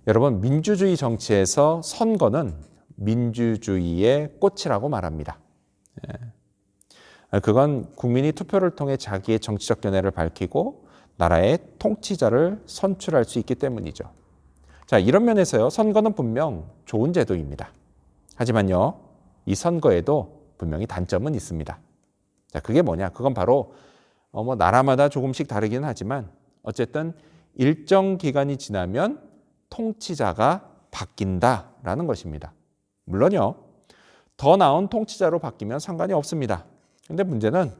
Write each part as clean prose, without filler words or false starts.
여러분, 민주주의 정치에서 선거는 민주주의의 꽃이라고 말합니다. 그건 국민이 투표를 통해 자기의 정치적 견해를 밝히고 나라의 통치자를 선출할 수 있기 때문이죠. 자, 이런 면에서요, 선거는 분명 좋은 제도입니다. 하지만요, 이 선거에도 분명히 단점은 있습니다. 자, 그게 뭐냐? 그건 바로 나라마다 조금씩 다르긴 하지만 어쨌든 일정 기간이 지나면 통치자가 바뀐다라는 것입니다. 물론요, 더 나은 통치자로 바뀌면 상관이 없습니다. 근데 문제는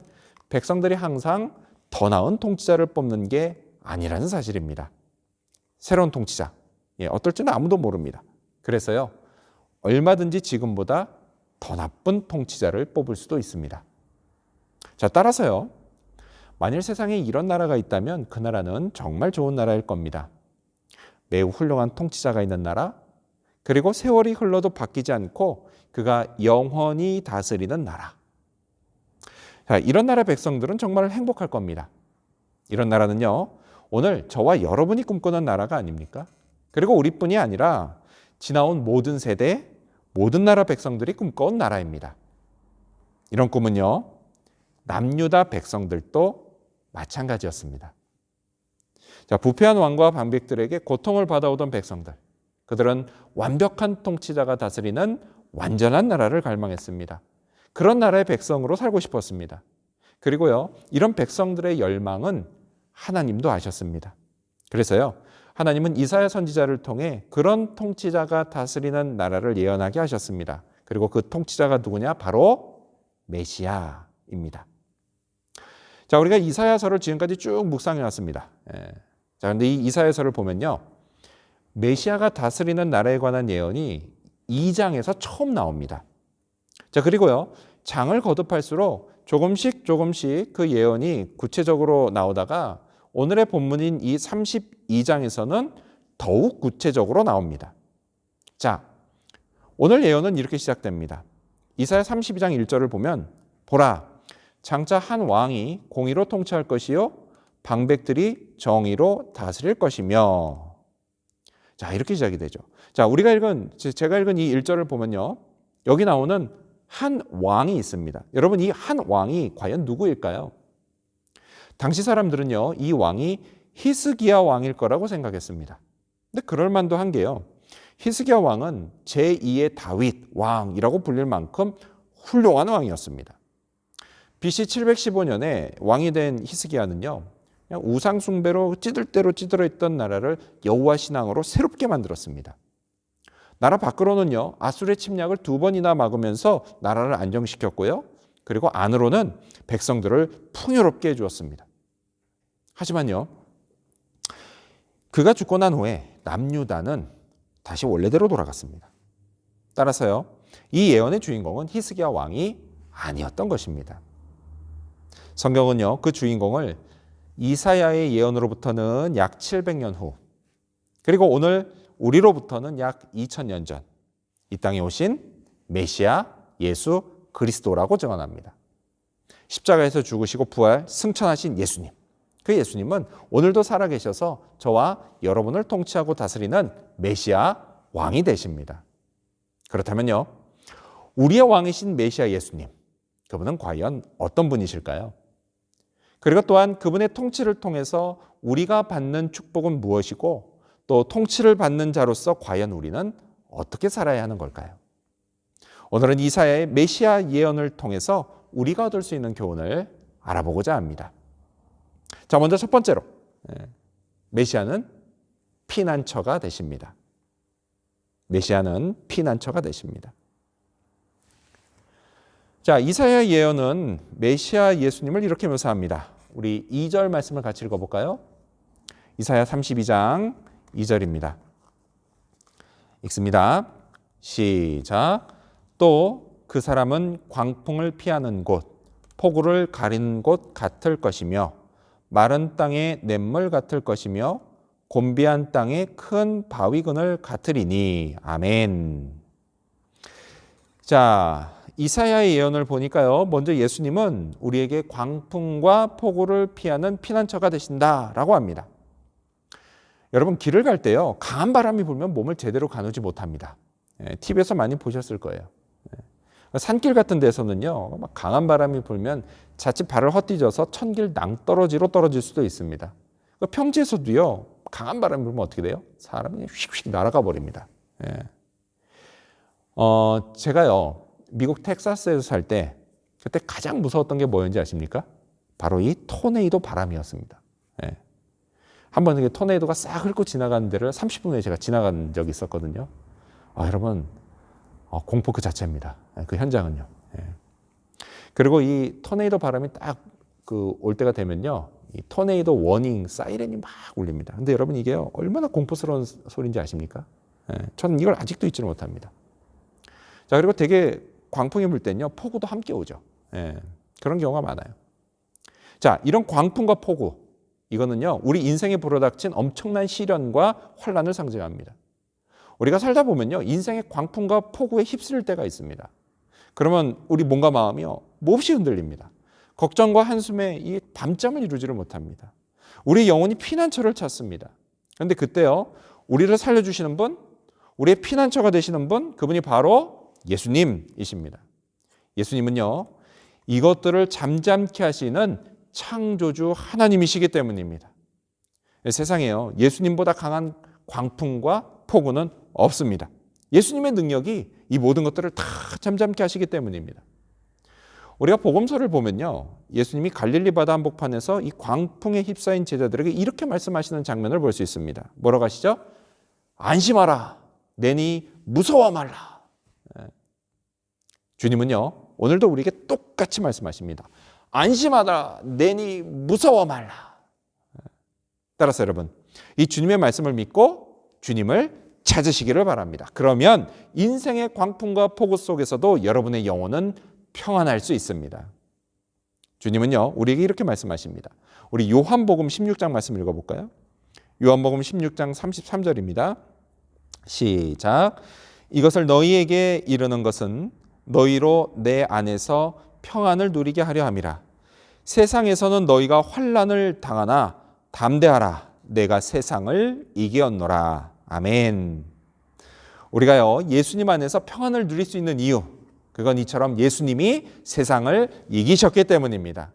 백성들이 항상 더 나은 통치자를 뽑는 게 아니라는 사실입니다. 새로운 통치자, 어떨지는 아무도 모릅니다. 그래서요, 얼마든지 지금보다 더 나쁜 통치자를 뽑을 수도 있습니다. 자, 따라서요, 만일 세상에 이런 나라가 있다면 그 나라는 정말 좋은 나라일 겁니다. 매우 훌륭한 통치자가 있는 나라, 그리고 세월이 흘러도 바뀌지 않고 그가 영원히 다스리는 나라. 자, 이런 나라 백성들은 정말 행복할 겁니다. 이런 나라는요, 오늘 저와 여러분이 꿈꾸는 나라가 아닙니까? 그리고 우리뿐이 아니라 지나온 모든 세대, 모든 나라 백성들이 꿈꿔온 나라입니다. 이런 꿈은요, 남유다 백성들도 마찬가지였습니다. 자, 부패한 왕과 반백들에게 고통을 받아오던 백성들, 그들은 완벽한 통치자가 다스리는 완전한 나라를 갈망했습니다. 그런 나라의 백성으로 살고 싶었습니다. 그리고요, 이런 백성들의 열망은 하나님도 아셨습니다. 그래서요, 하나님은 이사야 선지자를 통해 그런 통치자가 다스리는 나라를 예언하게 하셨습니다. 그리고 그 통치자가 누구냐? 바로 메시아입니다. 자, 우리가 이사야서를 지금까지 쭉 묵상해 왔습니다. 자, 근데 이 이사야서를 보면요, 메시아가 다스리는 나라에 관한 예언이 2장에서 처음 나옵니다. 자, 그리고요, 장을 거듭할수록 조금씩 그 예언이 구체적으로 나오다가 오늘의 본문인 이 32장에서는 더욱 구체적으로 나옵니다. 자, 오늘 예언은 이렇게 시작됩니다. 이사야 32장 1절을 보면, 보라, 장차 한 왕이 공의로 통치할 것이요 방백들이 정의로 다스릴 것이며. 자, 이렇게 시작이 되죠. 자, 제가 읽은 이 1절을 보면요, 여기 나오는 한 왕이 있습니다. 여러분, 이 한 왕이 과연 누구일까요? 당시 사람들은요, 이 왕이 히스기야 왕일 거라고 생각했습니다. 근데 그럴 만도 한 게요, 히스기야 왕은 제2의 다윗 왕이라고 불릴 만큼 훌륭한 왕이었습니다. BC 715년에 왕이 된 히스기야는요, 그냥 우상 숭배로 찌들 대로 찌들어 있던 나라를 여호와 신앙으로 새롭게 만들었습니다. 나라 밖으로는요, 아수르의 침략을 2번이나 막으면서 나라를 안정시켰고요, 그리고 안으로는 백성들을 풍요롭게 해주었습니다. 하지만요, 그가 죽고 난 후에 남유다는 다시 원래대로 돌아갔습니다. 따라서요, 이 예언의 주인공은 히스기야 왕이 아니었던 것입니다. 성경은요, 그 주인공을 이사야의 예언으로부터는 약 700년 후, 그리고 오늘 우리로부터는 약 2000년 전 이 땅에 오신 메시아 예수 그리스도라고 증언합니다. 십자가에서 죽으시고 부활 승천하신 예수님, 그 예수님은 오늘도 살아계셔서 저와 여러분을 통치하고 다스리는 메시아 왕이 되십니다. 그렇다면요, 우리의 왕이신 메시아 예수님, 그분은 과연 어떤 분이실까요? 그리고 또한 그분의 통치를 통해서 우리가 받는 축복은 무엇이고, 또 통치를 받는 자로서 과연 우리는 어떻게 살아야 하는 걸까요? 오늘은 이사야의 메시아 예언을 통해서 우리가 얻을 수 있는 교훈을 알아보고자 합니다. 자, 먼저 첫 번째로, 메시아는 피난처가 되십니다. 메시아는 피난처가 되십니다. 자, 이사야 예언은 메시아 예수님을 이렇게 묘사합니다. 우리 2절 말씀을 같이 읽어볼까요? 이사야 32장 2절입니다. 읽습니다. 시작. 또 그 사람은 광풍을 피하는 곳, 폭우를 가리는 곳 같을 것이며, 마른 땅의 냇물 같을 것이며, 곤비한 땅의 큰 바위근을 같으리니. 아멘. 자, 이사야의 예언을 보니까요, 먼저 예수님은 우리에게 광풍과 폭우를 피하는 피난처가 되신다라고 합니다. 여러분 길을 갈 때요. 강한 바람이 불면 몸을 제대로 가누지 못합니다. TV에서 많이 보셨을 거예요. 산길 같은 데서는요. 막 강한 바람이 불면 자칫 발을 헛디뎌서 천길 낭떠러지로 떨어질 수도 있습니다. 평지에서도요. 강한 바람이 불면 어떻게 돼요? 사람이 휙휙 날아가 버립니다. 제가요. 미국 텍사스에서 살 때 그때 가장 무서웠던 게 뭐였는지 아십니까? 바로 이 토네이도 바람이었습니다. 한 번 토네이도가 싹 훑고 지나가는 데를 30분 후에 제가 지나간 적이 있었거든요. 여러분 공포 그 자체입니다. 그 현장은요. 그리고 이 토네이도 바람이 딱 올 때가 되면요. 이 토네이도 워닝 사이렌이 막 울립니다. 근데 여러분 이게요. 얼마나 공포스러운 소리인지 아십니까? 저는 이걸 아직도 잊지를 못합니다. 자, 그리고 되게 광풍이 불 때는요. 폭우도 함께 오죠. 그런 경우가 많아요. 자, 이런 광풍과 폭우 이거는요. 우리 인생에 불어닥친 엄청난 시련과 환란을 상징합니다. 우리가 살다 보면요. 인생의 광풍과 폭우에 휩쓸릴 때가 있습니다. 그러면 우리 몸과 마음이요. 몹시 흔들립니다. 걱정과 한숨에 이 밤잠을 이루지를 못합니다. 우리 영혼이 피난처를 찾습니다. 그런데 그때요. 우리를 살려주시는 분, 우리의 피난처가 되시는 분, 그분이 바로 예수님이십니다. 예수님은요. 이것들을 잠잠케 하시는 창조주 하나님이시기 때문입니다. 세상에요. 예수님보다 강한 광풍과 폭우는 없습니다. 예수님의 능력이 이 모든 것들을 다 잠잠케 하시기 때문입니다. 우리가 복음서를 보면요. 예수님이 갈릴리 바다 한복판에서 이 광풍에 휩싸인 제자들에게 이렇게 말씀하시는 장면을 볼 수 있습니다. 뭐라고 하시죠? 안심하라. 내니 무서워 말라. 주님은요. 오늘도 우리에게 똑같이 말씀하십니다. 안심하라. 내니 무서워 말라. 따라서 여러분, 이 주님의 말씀을 믿고 주님을 찾으시기를 바랍니다. 그러면 인생의 광풍과 폭우 속에서도 여러분의 영혼은 평안할 수 있습니다. 주님은요, 우리에게 이렇게 말씀하십니다. 우리 요한복음 16장 말씀 읽어볼까요? 요한복음 16장 33절입니다. 시작. 이것을 너희에게 이르는 것은 너희로 내 안에서 평안을 누리게 하려 함이라. 세상에서는 너희가 환난을 당하나 담대하라. 내가 세상을 이기었노라. 아멘. 우리가요, 예수님 안에서 평안을 누릴 수 있는 이유, 그건 이처럼 예수님이 세상을 이기셨기 때문입니다.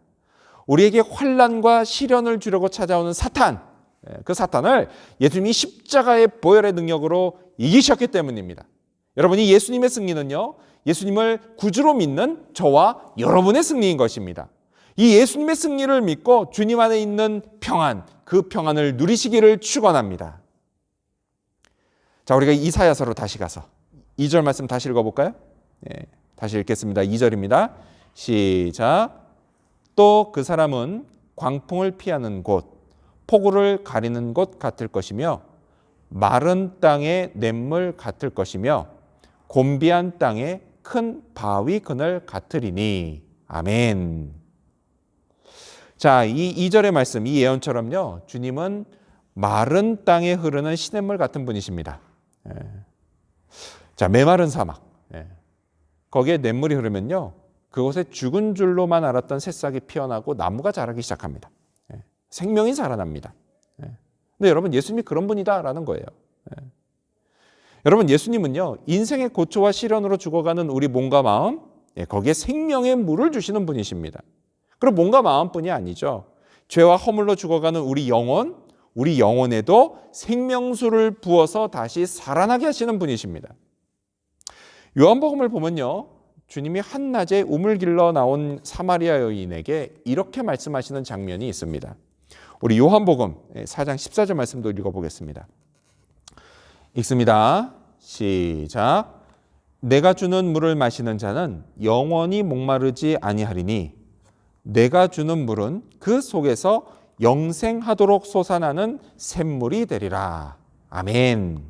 우리에게 환난과 시련을 주려고 찾아오는 사탄, 그 사탄을 예수님이 십자가의 보혈의 능력으로 이기셨기 때문입니다. 여러분이 예수님의 승리는요, 예수님을 구주로 믿는 저와 여러분의 승리인 것입니다. 이 예수님의 승리를 믿고 주님 안에 있는 평안, 그 평안을 누리시기를 축원합니다. 자, 우리가 이사야서로 다시 가서 2절 말씀 다시 읽어볼까요? 네, 다시 읽겠습니다. 2절입니다. 시작. 또 그 사람은 광풍을 피하는 곳, 폭우를 가리는 곳 같을 것이며 마른 땅의 냇물 같을 것이며 곤비한 땅의 큰 바위 그늘 같으리니. 아멘. 자, 이 2절의 말씀, 이 예언처럼요. 주님은 마른 땅에 흐르는 시냇물 같은 분이십니다. 자, 메마른 사막. 거기에 냇물이 흐르면요. 그곳에 죽은 줄로만 알았던 새싹이 피어나고 나무가 자라기 시작합니다. 생명이 살아납니다. 근데 여러분, 예수님이 그런 분이다라는 거예요. 여러분, 예수님은요. 인생의 고초와 시련으로 죽어가는 우리 몸과 마음, 거기에 생명의 물을 주시는 분이십니다. 그리고 몸과 마음뿐이 아니죠. 죄와 허물로 죽어가는 우리 영혼, 우리 영혼에도 생명수를 부어서 다시 살아나게 하시는 분이십니다. 요한복음을 보면요. 주님이 한낮에 우물 길러 나온 사마리아 여인에게 이렇게 말씀하시는 장면이 있습니다. 우리 요한복음 4장 14절 말씀도 읽어보겠습니다. 읽습니다. 시작. 내가 주는 물을 마시는 자는 영원히 목마르지 아니하리니 내가 주는 물은 그 속에서 영생하도록 솟아나는 샘물이 되리라. 아멘.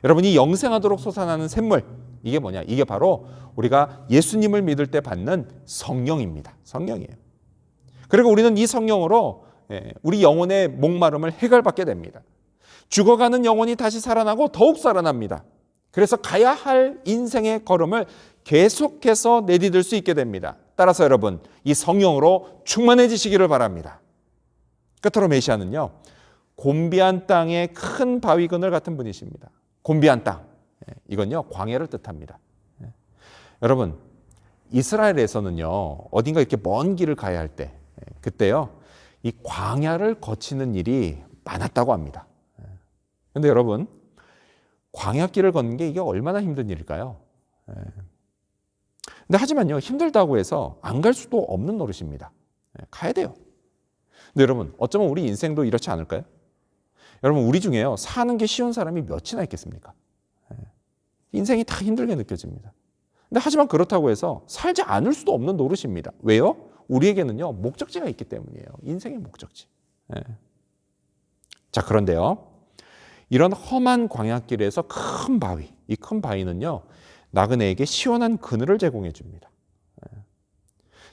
여러분, 이 영생하도록 솟아나는 샘물, 이게 뭐냐? 이게 바로 우리가 예수님을 믿을 때 받는 성령입니다. 성령이에요. 그리고 우리는 이 성령으로 우리 영혼의 목마름을 해결받게 됩니다. 죽어가는 영혼이 다시 살아나고 더욱 살아납니다. 그래서 가야 할 인생의 걸음을 계속해서 내디딜 수 있게 됩니다. 따라서 여러분, 이 성령으로 충만해지시기를 바랍니다. 끝으로 메시아는요, 곤비한 땅의 큰 바위 그늘 같은 분이십니다. 곤비한 땅. 이건요, 광야를 뜻합니다. 여러분, 이스라엘에서는요, 어딘가 이렇게 먼 길을 가야 할 때, 그때요, 이 광야를 거치는 일이 많았다고 합니다. 근데 여러분, 광야길을 걷는 게 이게 얼마나 힘든 일일까요? 근데 하지만요, 힘들다고 해서 안 갈 수도 없는 노릇입니다. 가야 돼요. 근데 여러분, 어쩌면 우리 인생도 이렇지 않을까요? 여러분, 우리 중에요, 사는 게 쉬운 사람이 몇이나 있겠습니까? 인생이 다 힘들게 느껴집니다. 근데 하지만 그렇다고 해서 살지 않을 수도 없는 노릇입니다. 왜요? 우리에게는요, 목적지가 있기 때문이에요. 인생의 목적지. 자, 그런데요, 이런 험한 광야길에서 큰 바위, 이 큰 바위는요, 나그네에게 시원한 그늘을 제공해 줍니다.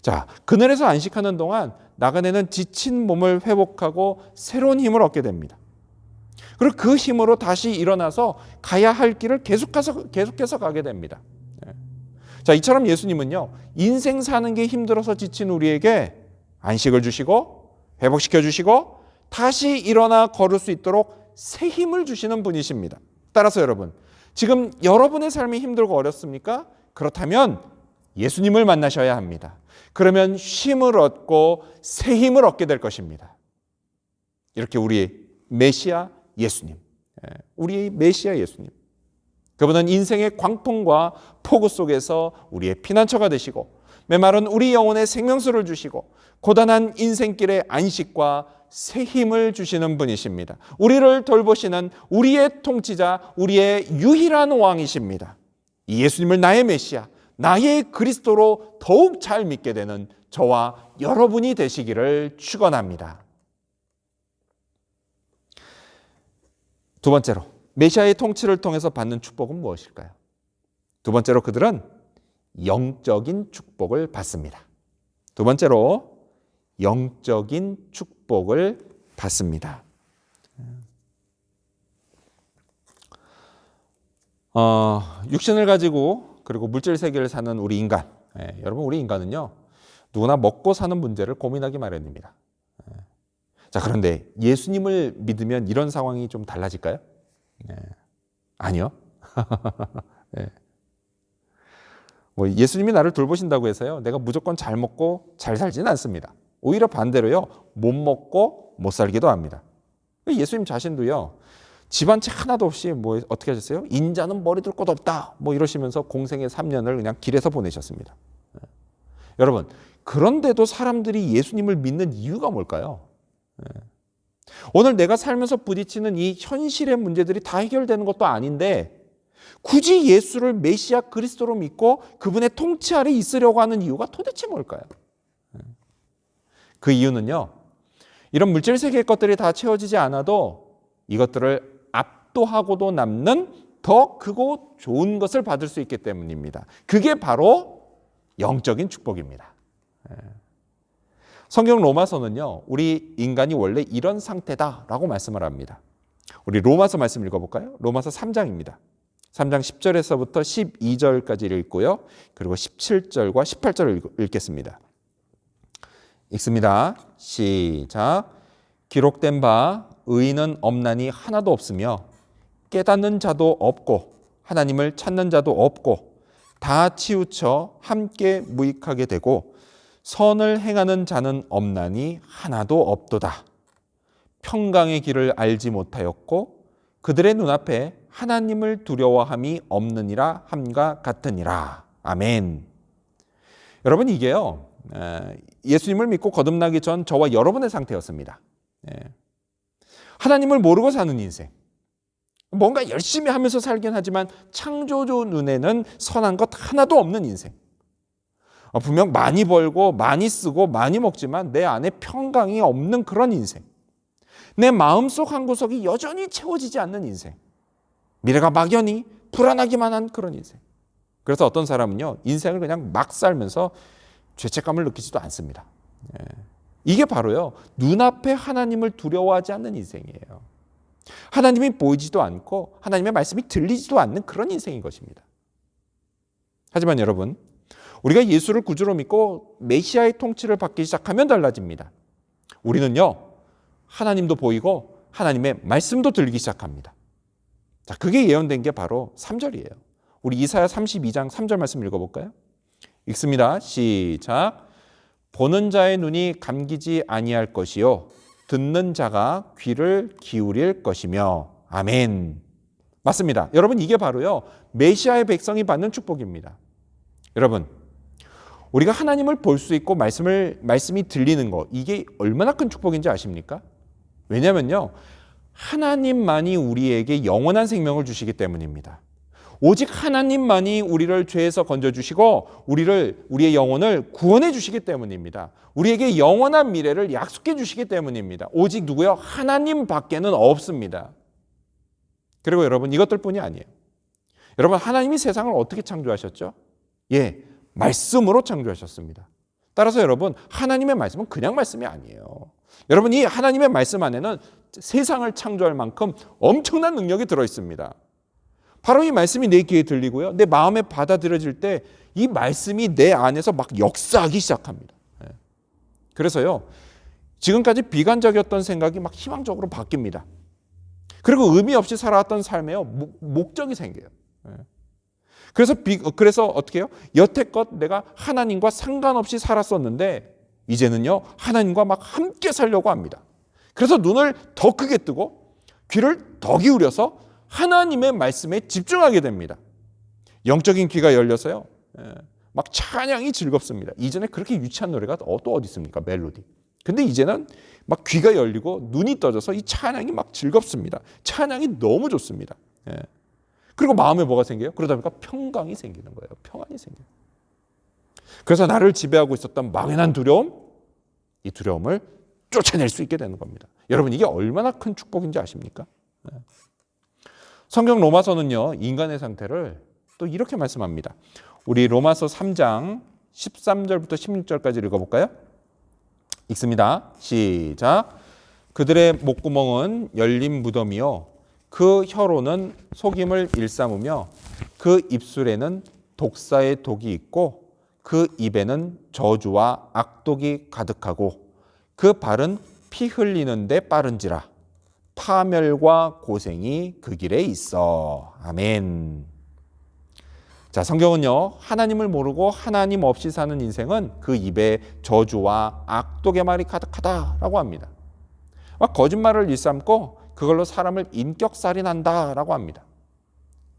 자, 그늘에서 안식하는 동안 나그네는 지친 몸을 회복하고 새로운 힘을 얻게 됩니다. 그리고 그 힘으로 다시 일어나서 가야 할 길을 계속해서 가게 됩니다. 자, 이처럼 예수님은요, 인생 사는 게 힘들어서 지친 우리에게 안식을 주시고 회복시켜 주시고 다시 일어나 걸을 수 있도록 새 힘을 주시는 분이십니다. 따라서 여러분, 지금 여러분의 삶이 힘들고 어렵습니까? 그렇다면 예수님을 만나셔야 합니다. 그러면 쉼을 얻고 새 힘을 얻게 될 것입니다. 이렇게 우리의 메시아 예수님, 우리의 메시아 예수님, 그분은 인생의 광풍과 폭우 속에서 우리의 피난처가 되시고 메마른 우리 영혼의 생명수를 주시고 고단한 인생길의 안식과 새 힘을 주시는 분이십니다. 우리를 돌보시는 우리의 통치자, 우리의 유일한 왕이십니다. 이 예수님을 나의 메시아, 나의 그리스도로 더욱 잘 믿게 되는 저와 여러분이 되시기를 축원합니다. 두 번째로, 메시아의 통치를 통해서 받는 축복은 무엇일까요? 두 번째로, 그들은 영적인 축복을 받습니다. 두 번째로, 영적인 축복을 받습니다. 육신을 가지고 그리고 물질 세계를 사는 우리 인간, 여러분, 우리 인간은요, 누구나 먹고 사는 문제를 고민하기 마련입니다. 자, 그런데 예수님을 믿으면 이런 상황이 좀 달라질까요? 아니요. 뭐 예수님이 나를 돌보신다고 해서요, 내가 무조건 잘 먹고 잘 살지는 않습니다. 오히려 반대로요, 못 먹고 못 살기도 합니다. 예수님 자신도요, 집안채 하나도 없이 뭐 어떻게 하셨어요? 인자는 머리 둘 곳 없다, 뭐 이러시면서 공생의 3년을 그냥 길에서 보내셨습니다. 여러분, 그런데도 사람들이 예수님을 믿는 이유가 뭘까요? 오늘 내가 살면서 부딪히는 이 현실의 문제들이 다 해결되는 것도 아닌데 굳이 예수를 메시아 그리스도로 믿고 그분의 통치 아래 있으려고 하는 이유가 도대체 뭘까요? 그 이유는요, 이런 물질 세계의 것들이 다 채워지지 않아도 이것들을 압도하고도 남는 더 크고 좋은 것을 받을 수 있기 때문입니다. 그게 바로 영적인 축복입니다. 성경 로마서는요, 우리 인간이 원래 이런 상태다라고 말씀을 합니다. 우리 로마서 말씀 읽어볼까요? 로마서 3장입니다. 3장 10절에서부터 12절까지 읽고요. 그리고 17절과 18절을 읽겠습니다. 읽습니다. 시작. 기록된 바 의인은 없나니 하나도 없으며 깨닫는 자도 없고 하나님을 찾는 자도 없고 다 치우쳐 함께 무익하게 되고 선을 행하는 자는 없나니 하나도 없도다. 평강의 길을 알지 못하였고 그들의 눈앞에 하나님을 두려워함이 없느니라 함과 같으니라. 아멘. 여러분, 이게요, 예수님을 믿고 거듭나기 전 저와 여러분의 상태였습니다. 하나님을 모르고 사는 인생, 뭔가 열심히 하면서 살긴 하지만 창조주 눈에는 선한 것 하나도 없는 인생. 분명 많이 벌고 많이 쓰고 많이 먹지만 내 안에 평강이 없는 그런 인생. 내 마음속 한 구석이 여전히 채워지지 않는 인생. 미래가 막연히 불안하기만 한 그런 인생. 그래서 어떤 사람은요, 인생을 그냥 막 살면서 죄책감을 느끼지도 않습니다. 이게 바로요, 눈앞에 하나님을 두려워하지 않는 인생이에요. 하나님이 보이지도 않고 하나님의 말씀이 들리지도 않는 그런 인생인 것입니다. 하지만 여러분, 우리가 예수를 구주로 믿고 메시아의 통치를 받기 시작하면 달라집니다. 우리는요, 하나님도 보이고 하나님의 말씀도 들리기 시작합니다. 자, 그게 예언된 게 바로 3절이에요. 우리 이사야 32장 3절 말씀 읽어볼까요? 읽습니다. 시작. 보는 자의 눈이 감기지 아니할 것이요 듣는 자가 귀를 기울일 것이며. 아멘. 맞습니다. 여러분, 이게 바로요 메시아의 백성이 받는 축복입니다. 여러분, 우리가 하나님을 볼 수 있고 말씀이 들리는 거, 이게 얼마나 큰 축복인지 아십니까? 왜냐면요, 하나님만이 우리에게 영원한 생명을 주시기 때문입니다. 오직 하나님만이 우리를 죄에서 건져주시고 우리의 영혼을 구원해 주시기 때문입니다. 우리에게 영원한 미래를 약속해 주시기 때문입니다. 오직 누구요? 하나님 밖에는 없습니다. 그리고 여러분, 이것들뿐이 아니에요. 여러분, 하나님이 세상을 어떻게 창조하셨죠? 예, 말씀으로 창조하셨습니다. 따라서 여러분, 하나님의 말씀은 그냥 말씀이 아니에요. 여러분, 이 하나님의 말씀 안에는 세상을 창조할 만큼 엄청난 능력이 들어있습니다. 바로 이 말씀이 내 귀에 들리고요, 내 마음에 받아들여질 때 이 말씀이 내 안에서 막 역사하기 시작합니다. 그래서요, 지금까지 비관적이었던 생각이 막 희망적으로 바뀝니다. 그리고 의미 없이 살아왔던 삶에요, 목적이 생겨요. 그래서 어떻게 해요? 여태껏 내가 하나님과 상관없이 살았었는데 이제는요, 하나님과 막 함께 살려고 합니다. 그래서 눈을 더 크게 뜨고 귀를 더 기울여서 하나님의 말씀에 집중하게 됩니다. 영적인 귀가 열려서요, 막 찬양이 즐겁습니다. 이전에 그렇게 유치한 노래가 또 어디 있습니까? 멜로디. 근데 이제는 막 귀가 열리고 눈이 떠져서 이 찬양이 막 즐겁습니다. 찬양이 너무 좋습니다. 그리고 마음에 뭐가 생겨요? 그러다 보니까 평강이 생기는 거예요. 평안이 생겨요. 그래서 나를 지배하고 있었던 막연한 두려움, 이 두려움을 쫓아낼 수 있게 되는 겁니다. 여러분, 이게 얼마나 큰 축복인지 아십니까? 성경 로마서는요, 인간의 상태를 또 이렇게 말씀합니다. 우리 로마서 3장 13절부터 16절까지 읽어볼까요? 읽습니다. 시작. 그들의 목구멍은 열린 무덤이요 그 혀로는 속임을 일삼으며 그 입술에는 독사의 독이 있고 그 입에는 저주와 악독이 가득하고 그 발은 피 흘리는데 빠른지라 파멸과 고생이 그 길에 있어. 아멘. 자, 성경은요, 하나님을 모르고 하나님 없이 사는 인생은 그 입에 저주와 악독의 말이 가득하다라고 합니다. 막 거짓말을 일삼고 그걸로 사람을 인격살인한다라고 합니다.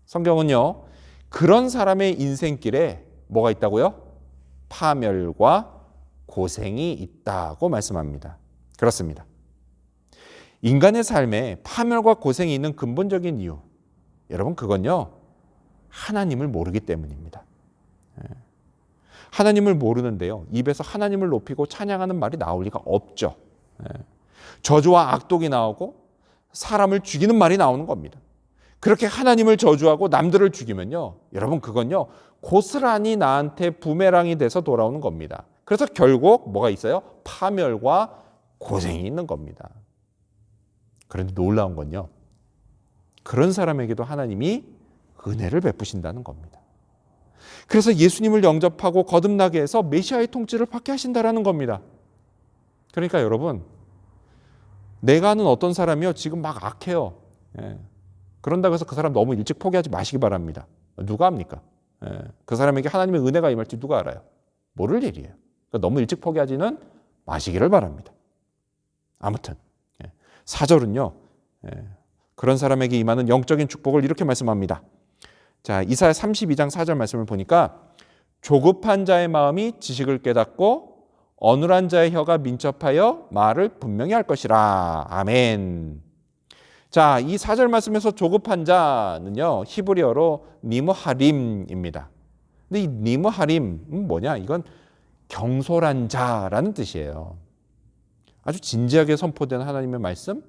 성경은요, 그런 사람의 인생길에 뭐가 있다고요? 파멸과 고생이 있다고 말씀합니다. 그렇습니다. 인간의 삶에 파멸과 고생이 있는 근본적인 이유, 여러분, 그건요, 하나님을 모르기 때문입니다. 하나님을 모르는데요, 입에서 하나님을 높이고 찬양하는 말이 나올 리가 없죠. 저주와 악독이 나오고 사람을 죽이는 말이 나오는 겁니다. 그렇게 하나님을 저주하고 남들을 죽이면요, 여러분, 그건요, 고스란히 나한테 부메랑이 돼서 돌아오는 겁니다. 그래서 결국 뭐가 있어요? 파멸과 고생이 있는 겁니다. 그런데 놀라운 건요, 그런 사람에게도 하나님이 은혜를 베푸신다는 겁니다. 그래서 예수님을 영접하고 거듭나게 해서 메시아의 통치를 받게 하신다는 겁니다. 그러니까 여러분, 내가 아는 어떤 사람이요, 지금 막 악해요. 그런다고 해서 그 사람 너무 일찍 포기하지 마시기 바랍니다. 누가 합니까? 그 사람에게 하나님의 은혜가 임할지 누가 알아요? 모를 일이에요. 그러니까 너무 일찍 포기하지는 마시기를 바랍니다. 아무튼 4절은요, 그런 사람에게 임하는 영적인 축복을 이렇게 말씀합니다. 자, 이사야 32장 4절 말씀을 보니까 조급한 자의 마음이 지식을 깨닫고 어눌한 자의 혀가 민첩하여 말을 분명히 할 것이라. 아멘. 자, 이 4절 말씀에서 조급한 자는요, 히브리어로 니므하림입니다. 근데 이 니므하림은 뭐냐? 이건 경솔한 자라는 뜻이에요. 아주 진지하게 선포된 하나님의 말씀,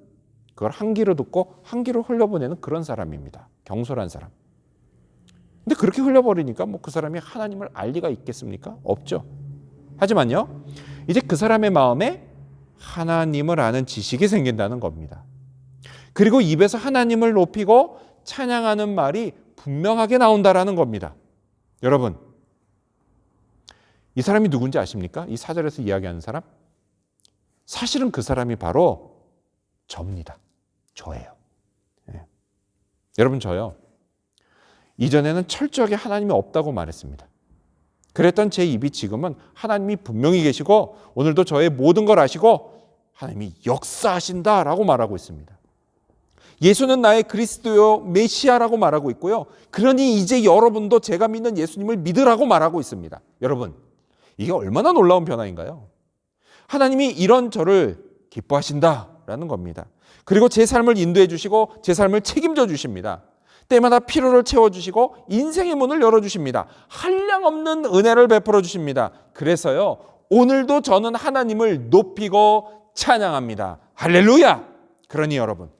그걸 한 귀로 듣고 한 귀로 흘려보내는 그런 사람입니다. 경솔한 사람. 근데 그렇게 흘려버리니까 뭐 그 사람이 하나님을 알 리가 있겠습니까? 없죠. 하지만요, 이제 그 사람의 마음에 하나님을 아는 지식이 생긴다는 겁니다. 그리고 입에서 하나님을 높이고 찬양하는 말이 분명하게 나온다라는 겁니다. 여러분, 이 사람이 누군지 아십니까? 이 4절에서 이야기하는 사람? 사실은 그 사람이 바로 접니다. 저예요. 예. 여러분 저요. 이전에는 철저하게 하나님이 없다고 말했습니다. 그랬던 제 입이 지금은 하나님이 분명히 계시고 오늘도 저의 모든 걸 아시고 하나님이 역사하신다라고 말하고 있습니다. 예수는 나의 그리스도요 메시아라고 말하고 있고요. 그러니 이제 여러분도 제가 믿는 예수님을 믿으라고 말하고 있습니다. 여러분, 이게 얼마나 놀라운 변화인가요? 하나님이 이런 저를 기뻐하신다라는 겁니다. 그리고 제 삶을 인도해 주시고 제 삶을 책임져 주십니다. 때마다 필요를 채워주시고 인생의 문을 열어주십니다. 한량없는 은혜를 베풀어 주십니다. 그래서요, 오늘도 저는 하나님을 높이고 찬양합니다. 할렐루야! 그러니 여러분,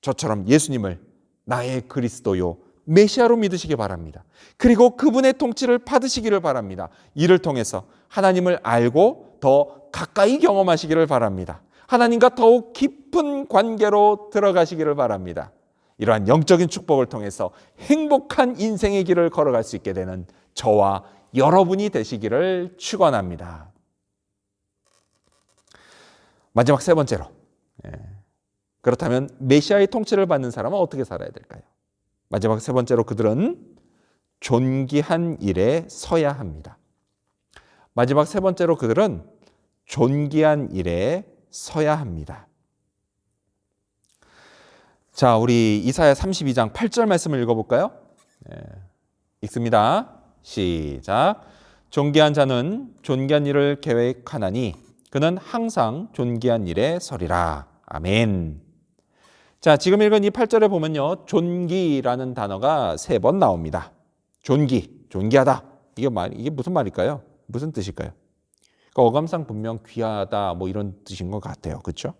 저처럼 예수님을 나의 그리스도요 메시아로 믿으시기 바랍니다. 그리고 그분의 통치를 받으시기를 바랍니다. 이를 통해서 하나님을 알고 더 가까이 경험하시기를 바랍니다. 하나님과 더욱 깊은 관계로 들어가시기를 바랍니다. 이러한 영적인 축복을 통해서 행복한 인생의 길을 걸어갈 수 있게 되는 저와 여러분이 되시기를 축원합니다. 마지막 세 번째로, 그렇다면 메시아의 통치를 받는 사람은 어떻게 살아야 될까요? 마지막 세 번째로 그들은 존귀한 일에 서야 합니다. 마지막 세 번째로 그들은 존귀한 일에 서야 합니다. 자, 우리 이사야 32장 8절 말씀을 읽어볼까요? 읽습니다. 시작. 존귀한 자는 존귀한 일을 계획하나니 그는 항상 존귀한 일에 서리라. 아멘. 자, 지금 읽은 이 8절에 보면요, 존귀라는 단어가 3번 나옵니다. 존귀, 존귀하다. 이게 무슨 말일까요? 무슨 뜻일까요? 그러니까 어감상 분명 귀하다 뭐 이런 뜻인 것 같아요. 그렇죠?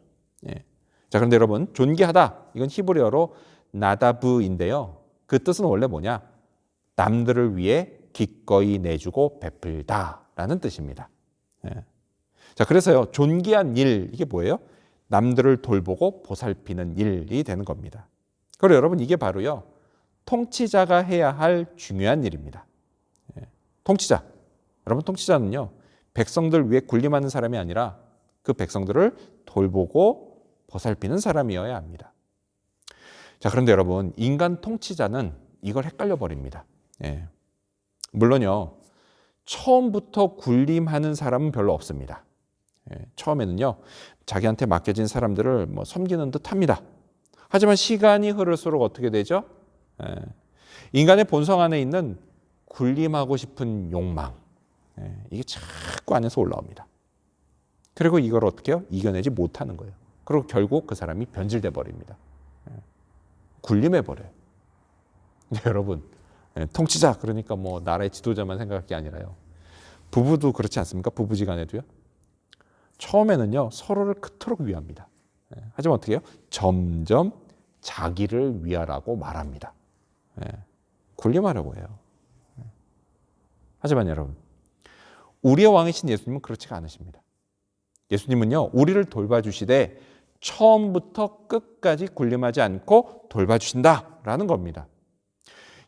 예. 자, 그런데 여러분, 존귀하다, 이건 히브리어로 나다브인데요. 그 뜻은 원래 뭐냐? 남들을 위해 기꺼이 내주고 베풀다라는 뜻입니다. 예. 자, 그래서요, 존귀한 일, 이게 뭐예요? 남들을 돌보고 보살피는 일이 되는 겁니다. 그리고 여러분, 이게 바로요, 통치자가 해야 할 중요한 일입니다. 예. 통치자, 여러분, 통치자는요, 백성들 위해 군림하는 사람이 아니라 그 백성들을 돌보고 보살피는 사람이어야 합니다. 자, 그런데 여러분, 인간 통치자는 이걸 헷갈려 버립니다. 예. 물론요, 처음부터 군림하는 사람은 별로 없습니다. 예. 처음에는요, 자기한테 맡겨진 사람들을 섬기는 듯 합니다. 하지만 시간이 흐를수록 어떻게 되죠? 예. 인간의 본성 안에 있는 군림하고 싶은 욕망, 예. 이게 자꾸 안에서 올라옵니다. 그리고 이걸 어떻게 해요? 이겨내지 못하는 거예요. 그리고 결국 그 사람이 변질돼 버립니다. 군림해 버려요. 근데 여러분, 통치자, 그러니까 나라의 지도자만 생각할 게 아니라요, 부부도 그렇지 않습니까? 부부지간에도요, 처음에는요 서로를 그토록 위합니다. 하지만 어떻게 해요? 점점 자기를 위하라고 말합니다. 군림하려고 해요. 하지만 여러분, 우리의 왕이신 예수님은 그렇지가 않으십니다. 예수님은요, 우리를 돌봐주시되 처음부터 끝까지 군림하지 않고 돌봐주신다라는 겁니다.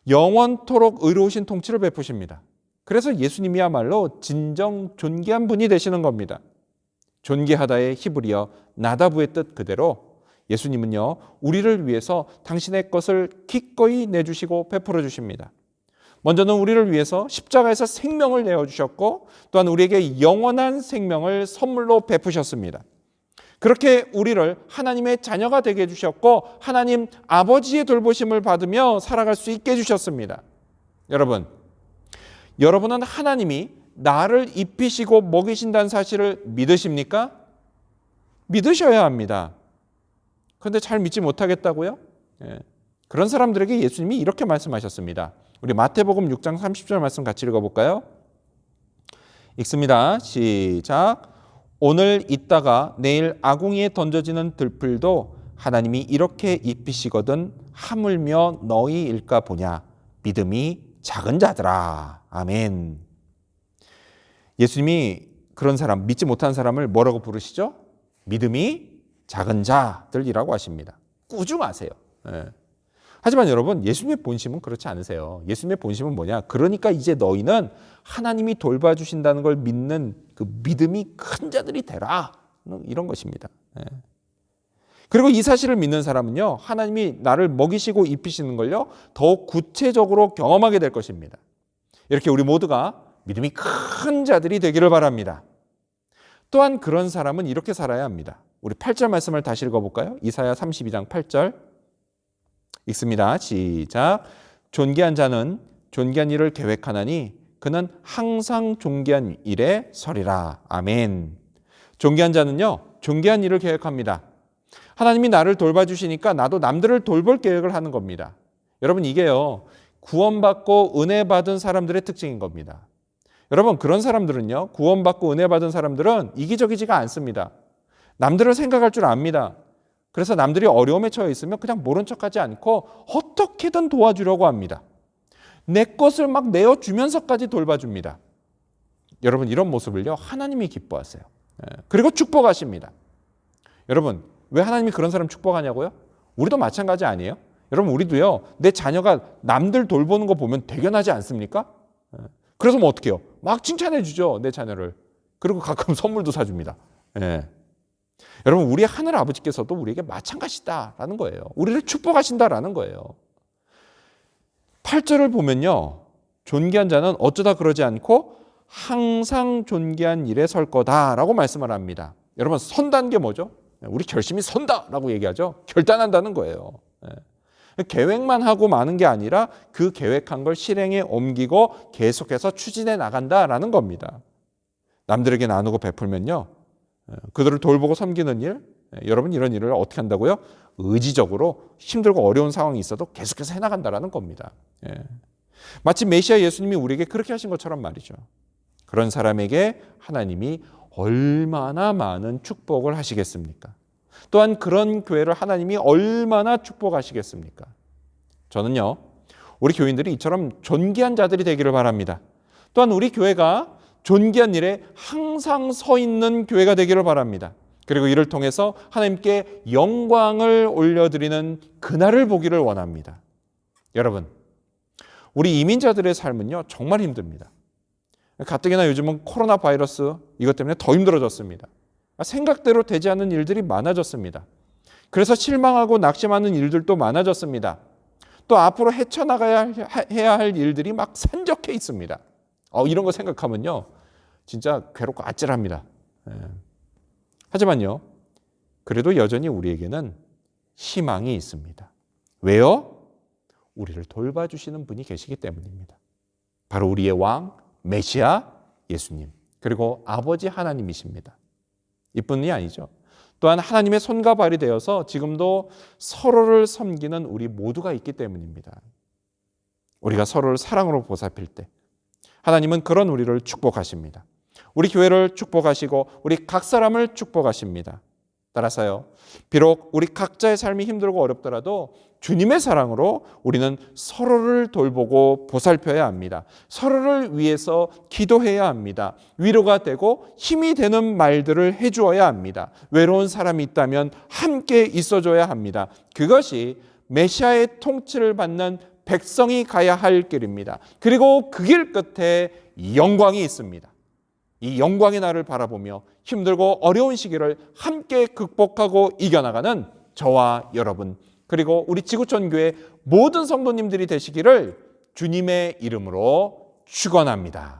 영원토록 의로우신 통치를 베푸십니다. 그래서 예수님이야말로 진정 존귀한 분이 되시는 겁니다. 존귀하다의 히브리어 나다브의 뜻 그대로 예수님은요, 우리를 위해서 당신의 것을 기꺼이 내주시고 베풀어 주십니다. 먼저는 우리를 위해서 십자가에서 생명을 내어주셨고, 또한 우리에게 영원한 생명을 선물로 베푸셨습니다. 그렇게 우리를 하나님의 자녀가 되게 해주셨고, 하나님 아버지의 돌보심을 받으며 살아갈 수 있게 해주셨습니다. 여러분은 하나님이 나를 입히시고 먹이신다는 사실을 믿으십니까? 믿으셔야 합니다. 그런데 잘 믿지 못하겠다고요? 그런 사람들에게 예수님이 이렇게 말씀하셨습니다. 우리 마태복음 6장 30절 말씀 같이 읽어볼까요? 읽습니다. 시작. 오늘 있다가 내일 아궁이에 던져지는 들풀도 하나님이 이렇게 입히시거든 하물며 너희일까 보냐. 믿음이 작은 자들아. 아멘. 예수님이 그런 사람, 믿지 못한 사람을 뭐라고 부르시죠? 믿음이 작은 자들이라고 하십니다. 꾸중하세요. 하지만 여러분, 예수님의 본심은 그렇지 않으세요. 예수님의 본심은 뭐냐? 그러니까 이제 너희는 하나님이 돌봐주신다는 걸 믿는 그 믿음이 큰 자들이 되라. 이런 것입니다. 그리고 이 사실을 믿는 사람은요, 하나님이 나를 먹이시고 입히시는 걸요, 더욱 구체적으로 경험하게 될 것입니다. 이렇게 우리 모두가 믿음이 큰 자들이 되기를 바랍니다. 또한 그런 사람은 이렇게 살아야 합니다. 우리 8절 말씀을 다시 읽어볼까요? 이사야 32장 8절 읽습니다. 시작. 존귀한 자는 존귀한 일을 계획하나니 그는 항상 존귀한 일에 서리라. 아멘. 존귀한 자는요, 존귀한 일을 계획합니다. 하나님이 나를 돌봐주시니까 나도 남들을 돌볼 계획을 하는 겁니다. 여러분, 이게요, 구원받고 은혜 받은 사람들의 특징인 겁니다. 여러분, 그런 사람들은요, 구원받고 은혜 받은 사람들은 이기적이지가 않습니다. 남들을 생각할 줄 압니다. 그래서 남들이 어려움에 처해 있으면 그냥 모른 척하지 않고 어떻게든 도와주려고 합니다. 내 것을 막 내어주면서까지 돌봐줍니다. 여러분, 이런 모습을요, 하나님이 기뻐하세요. 그리고 축복하십니다. 여러분, 왜 하나님이 그런 사람 축복하냐고요? 우리도 마찬가지 아니에요? 여러분, 우리도요, 내 자녀가 남들 돌보는 거 보면 대견하지 않습니까? 그래서 뭐 어떻게 해요? 막 칭찬해 주죠, 내 자녀를. 그리고 가끔 선물도 사줍니다. 여러분, 우리 하늘 아버지께서도 우리에게 마찬가지다라는 거예요. 우리를 축복하신다라는 거예요. 8절을 보면요, 존귀한 자는 어쩌다 그러지 않고 항상 존귀한 일에 설 거다라고 말씀을 합니다. 여러분, 선다는 게 뭐죠? 우리 결심이 선다라고 얘기하죠. 결단한다는 거예요. 계획만 하고 마는 게 아니라 그 계획한 걸 실행에 옮기고 계속해서 추진해 나간다라는 겁니다. 남들에게 나누고 베풀면요, 그들을 돌보고 섬기는 일, 여러분, 이런 일을 어떻게 한다고요? 의지적으로 힘들고 어려운 상황이 있어도 계속해서 해나간다라는 겁니다. 마치 메시아 예수님이 우리에게 그렇게 하신 것처럼 말이죠. 그런 사람에게 하나님이 얼마나 많은 축복을 하시겠습니까? 또한 그런 교회를 하나님이 얼마나 축복하시겠습니까? 저는요, 우리 교인들이 이처럼 존귀한 자들이 되기를 바랍니다. 또한 우리 교회가 존귀한 일에 항상 서 있는 교회가 되기를 바랍니다. 그리고 이를 통해서 하나님께 영광을 올려드리는 그날을 보기를 원합니다. 여러분, 우리 이민자들의 삶은요, 정말 힘듭니다. 가뜩이나 요즘은 코로나 바이러스 이것 때문에 더 힘들어졌습니다. 생각대로 되지 않는 일들이 많아졌습니다. 그래서 실망하고 낙심하는 일들도 많아졌습니다. 또 앞으로 헤쳐나가야 해야 할 일들이 막 산적해 있습니다. 이런 거 생각하면요, 진짜 괴롭고 아찔합니다. 하지만요, 그래도 여전히 우리에게는 희망이 있습니다. 왜요? 우리를 돌봐주시는 분이 계시기 때문입니다. 바로 우리의 왕, 메시아 예수님, 그리고 아버지 하나님이십니다. 이뿐이 아니죠. 또한 하나님의 손과 발이 되어서 지금도 서로를 섬기는 우리 모두가 있기 때문입니다. 우리가 서로를 사랑으로 보살필 때 하나님은 그런 우리를 축복하십니다. 우리 교회를 축복하시고 우리 각 사람을 축복하십니다. 따라서요, 비록 우리 각자의 삶이 힘들고 어렵더라도 주님의 사랑으로 우리는 서로를 돌보고 보살펴야 합니다. 서로를 위해서 기도해야 합니다. 위로가 되고 힘이 되는 말들을 해주어야 합니다. 외로운 사람이 있다면 함께 있어줘야 합니다. 그것이 메시아의 통치를 받는 백성이 가야 할 길입니다. 그리고 그 길 끝에 영광이 있습니다. 이 영광의 날을 바라보며 힘들고 어려운 시기를 함께 극복하고 이겨나가는 저와 여러분, 그리고 우리 지구촌 교회 모든 성도님들이 되시기를 주님의 이름으로 축원합니다.